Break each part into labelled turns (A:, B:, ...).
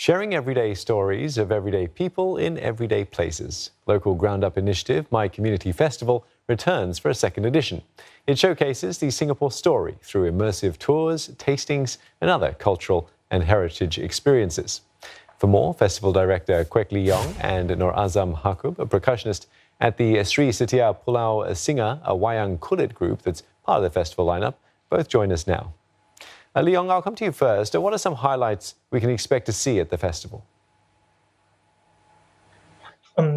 A: Sharing everyday stories of everyday people in everyday places. Local ground-up initiative, My Community Festival, returns for a second edition. It showcases the Singapore story through immersive tours, tastings and other cultural and heritage experiences. For more, Festival Director Kwek Yong and Norazam Hakub, a percussionist at the Sri Setia Pulau Singa, a wayang kulit group that's part of the festival lineup, both join us now. Yong, I'll come to you first. What are some highlights we can expect to see at the festival?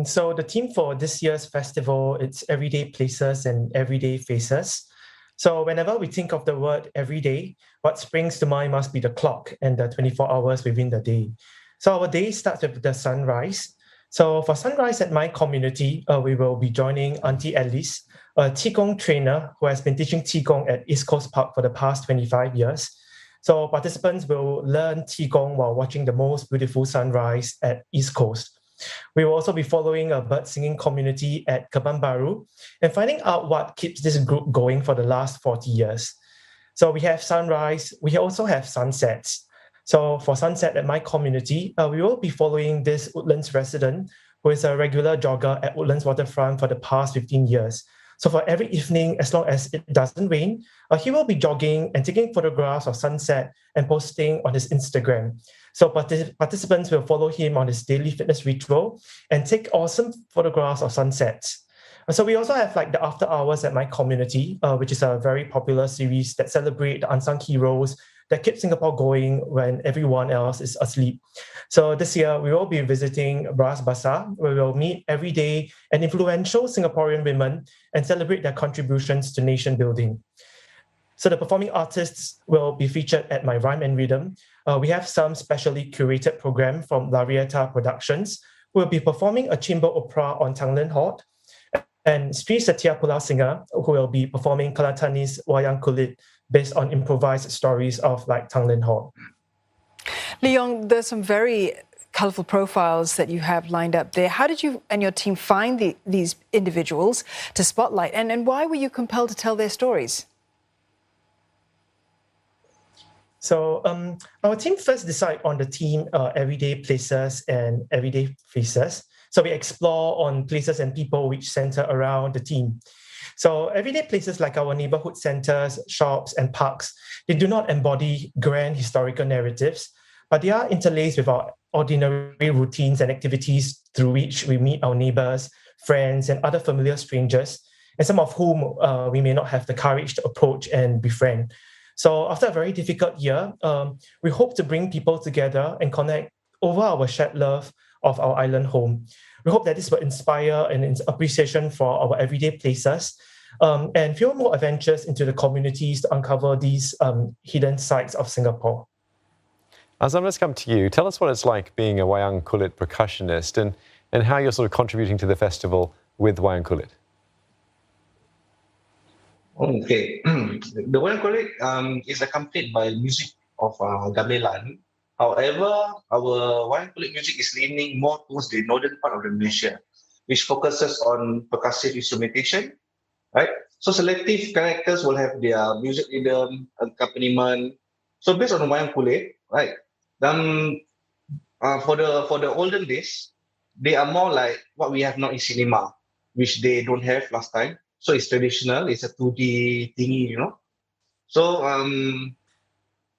B: So the theme for this year's festival, it's everyday places and everyday faces. So whenever we think of the word everyday, what springs to mind must be the clock and the 24 hours within the day. So our day starts with the sunrise. So for sunrise at my community, we will be joining Auntie Alice, a Qigong trainer who has been teaching Qigong at East Coast Park for the past 25 years. So participants will learn Qigong while watching the most beautiful sunrise at East Coast. We will also be following a bird singing community at Kebun Baru and finding out what keeps this group going for the last 40 years. So we have sunrise, we also have sunsets. So for sunset at my community, we will be following this Woodlands resident who is a regular jogger at Woodlands Waterfront for the past 15 years. So for every evening, as long as it doesn't rain, he will be jogging and taking photographs of sunset and posting on his Instagram. So participants will follow him on his daily fitness ritual and take awesome photographs of sunsets. So we also have like the After Hours at my community, which is a very popular series that celebrate the unsung heroes that keep Singapore going when everyone else is asleep. So this year, we will be visiting Bras Basah, where we will meet everyday and influential Singaporean women and celebrate their contributions to nation building. So the performing artists will be featured at my Rhyme and Rhythm. We have some specially curated program from Larietta Productions, who will be performing a chamber opera on Tanglin Hort, and Sri Setia Pulau Singa, who will be performing Kelantanese wayang kulit based on improvised stories of like Tanglin Hall.
C: Yong, there's some very colourful profiles that you have lined up there. How did you and your team find these individuals to spotlight, and why were you compelled to tell their stories?
B: So our team first decide on the theme everyday places and everyday faces. So we explore on places and people which center around the theme. So everyday places like our neighborhood centers, shops, and parks, they do not embody grand historical narratives, but they are interlaced with our ordinary routines and activities through which we meet our neighbors, friends, and other familiar strangers, and some of whom we may not have the courage to approach and befriend. So after a very difficult year, we hope to bring people together and connect over our shared love of our island home. We hope that this will inspire an appreciation for our everyday places and fuel more adventures into the communities to uncover these hidden sides of Singapore.
A: Azam, let's come to you. Tell us what it's like being a wayang kulit percussionist and how you're sort of contributing to the festival with wayang kulit.
D: Okay, the wayang kulit is accompanied by music of gamelan. However, our wayang kulit music is leaning more towards the northern part of Malaysia, which focuses on percussive instrumentation, right? So selective characters will have their music rhythm, accompaniment. So based on wayang kulit, right? For the olden days, they are more like what we have now in cinema, which they don't have last time. So it's traditional, it's a 2D thingy, you know. So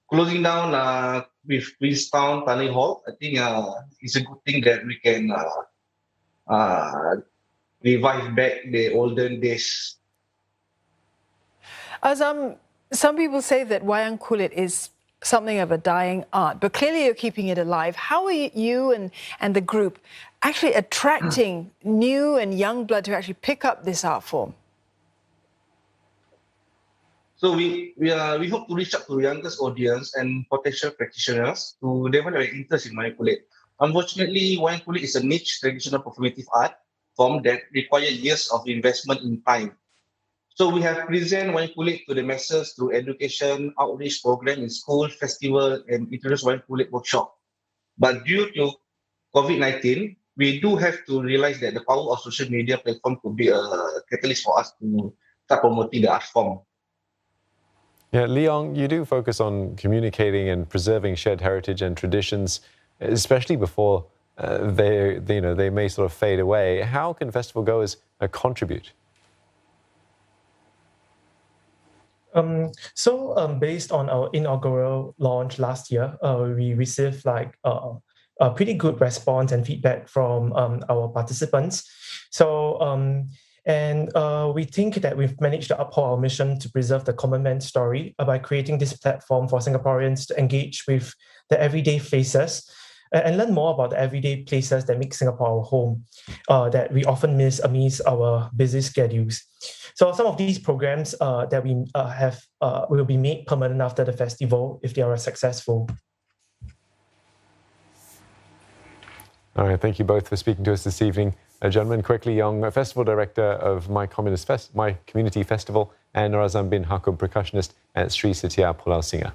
D: closing down with Queenstown, Tanglin Hall, I think it's a good thing that we can revive back the olden days.
C: Azam, some people say that wayang kulit is something of a dying art, but clearly you're keeping it alive. How are you and the group actually attracting new and young blood to actually pick up this art form?
D: So we hope to reach out to youngest audience and potential practitioners to develop an interest in wayang kulit. Unfortunately, wayang kulit is a niche traditional performative art form that requires years of investment in time. So we have presented wayang kulit to the masses through education, outreach program in school, festival, and introduced wayang kulit workshop. But due to COVID-19, we do have to realize that the power of social media platform could be a catalyst for us to start promoting the art form.
A: Yeah, Yong, you do focus on communicating and preserving shared heritage and traditions especially before they may sort of fade away. How can festival goers contribute?
B: Based on our inaugural launch last year, we received a pretty good response and feedback from our participants. We think that we've managed to uphold our mission to preserve the common man story by creating this platform for Singaporeans to engage with the everyday faces and learn more about the everyday places that make Singapore our home, that we often miss amidst our busy schedules. So some of these programs that we have will be made permanent after the festival if they are successful.
A: All right, thank you both for speaking to us this evening. Gentlemen, quickly, Yong, Festival Director of My Community Festival, and Norazam bin Hakub, percussionist at Sri Setia Pulau Singa.